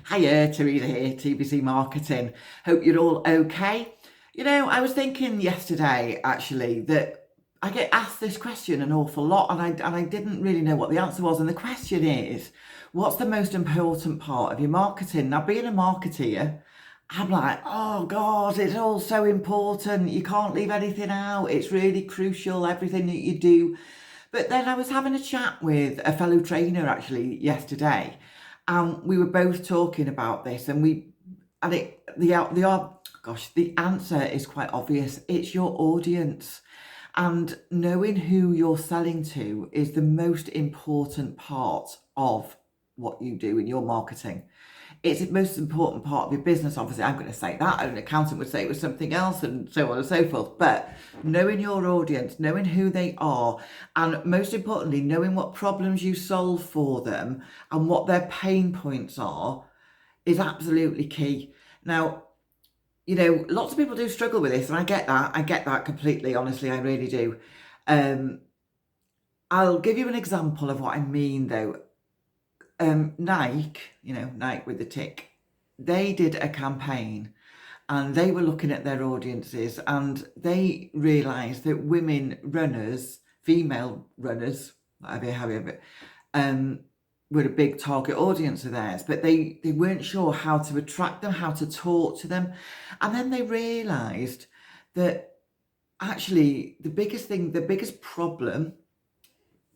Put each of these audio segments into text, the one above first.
Hiya, Teresa here, TBC Marketing. Hope you're all okay. I was thinking yesterday actually that I get asked this question an awful lot and I didn't really know what the answer was. And the question is, what's the most important part of your marketing? Now, being a marketeer, I'm like, oh God, it's all so important. You can't leave anything out. It's really crucial, everything that you do. But then I was having a chat with a fellow trainer actually yesterday, and we were both talking about this, and the answer is quite obvious. It's your audience, and knowing who you're selling to is the most important part of what you do in your marketing. It's the most important part of your business. Obviously, I'm going to say that. An accountant would say it was something else, and so on and so forth. But knowing your audience, knowing who they are, and most importantly, knowing what problems you solve for them and what their pain points are is absolutely key. Now, lots of people do struggle with this, and I get that. I get that completely. Honestly, I really do. Um, I'll give you an example of what I mean, though. Nike, Nike with the tick, they did a campaign and they were looking at their audiences and they realised that women runners, female runners, however, were a big target audience of theirs, but they weren't sure how to attract them, how to talk to them. And then they realised that actually the biggest problem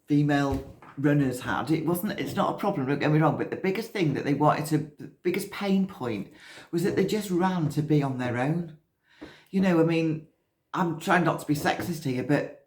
female runners had, it's not a problem, don't get me wrong, but the biggest thing that the biggest pain point was that they just ran to be on their own. I mean, I'm trying not to be sexist here, but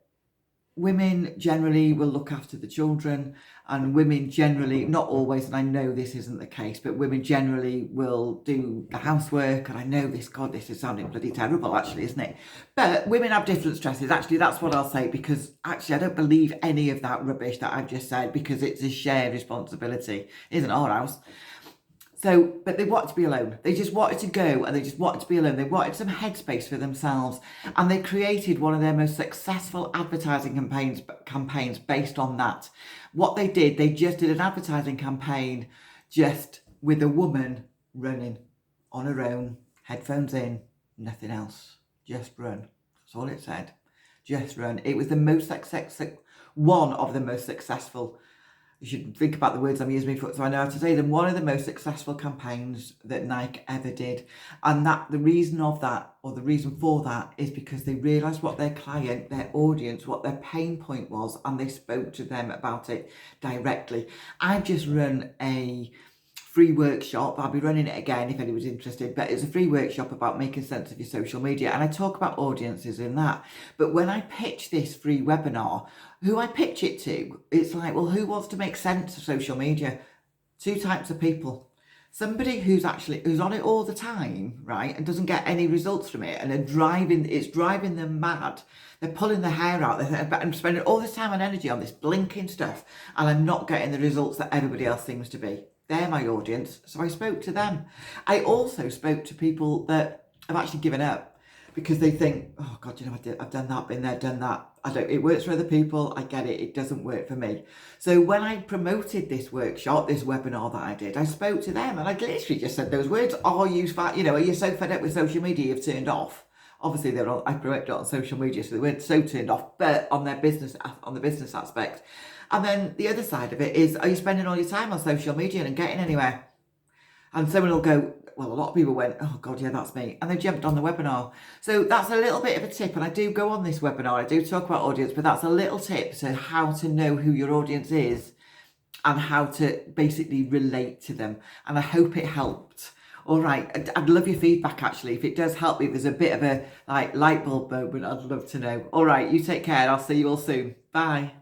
women generally will look after the children, and women generally, not always, and I know this isn't the case, but women generally will do the housework. And I know this is sounding bloody terrible actually, isn't it? But women have different stresses. Actually, that's what I'll say, because actually I don't believe any of that rubbish that I've just said, because it's a shared responsibility. It isn't our house. So, but they wanted to be alone. They just wanted to go and they just wanted to be alone. They wanted some headspace for themselves. And they created one of their most successful advertising campaigns based on that. What they did, they just did an advertising campaign just with a woman running on her own, headphones in, nothing else. Just run. That's all it said. Just run. It was one of the most successful. You should think about the words I'm using before, so I know how to say them. One of the most successful campaigns that Nike ever did. And the reason for that is because they realised what their client, their audience, what their pain point was, and they spoke to them about it directly. I've just run a free workshop. I'll be running it again if anyone's interested, but it's a free workshop about making sense of your social media, and I talk about audiences in that. But when I pitch this free webinar, who I pitch it to, it's like, well, who wants to make sense of social media? Two types of people. Somebody who's on it all the time, right, and doesn't get any results from it, and it's driving them mad. They're pulling their hair out. I'm spending all this time and energy on this blinking stuff, and I'm not getting the results that everybody else seems to be. They're my audience, so I spoke to them. I also spoke to people that have actually given up because they think, oh God, I've done that, been there, done that. It works for other people. I get it. It doesn't work for me. So when I promoted this workshop, this webinar that I did, I spoke to them and I literally just said those words. Are you so fed up with social media you've turned off? Obviously, I promoted it on social media, so they weren't so turned off, but on the business aspect. And then the other side of it is, are you spending all your time on social media and getting anywhere? And someone will go, well, a lot of people went, oh God, yeah, that's me. And they jumped on the webinar. So that's a little bit of a tip. And I do go on this webinar, I do talk about audience, but that's a little tip to how to know who your audience is and how to basically relate to them. And I hope it helped. All right, I'd love your feedback actually. If it does help me, there's a bit of a light bulb moment, I'd love to know. All right, you take care. I'll see you all soon. Bye.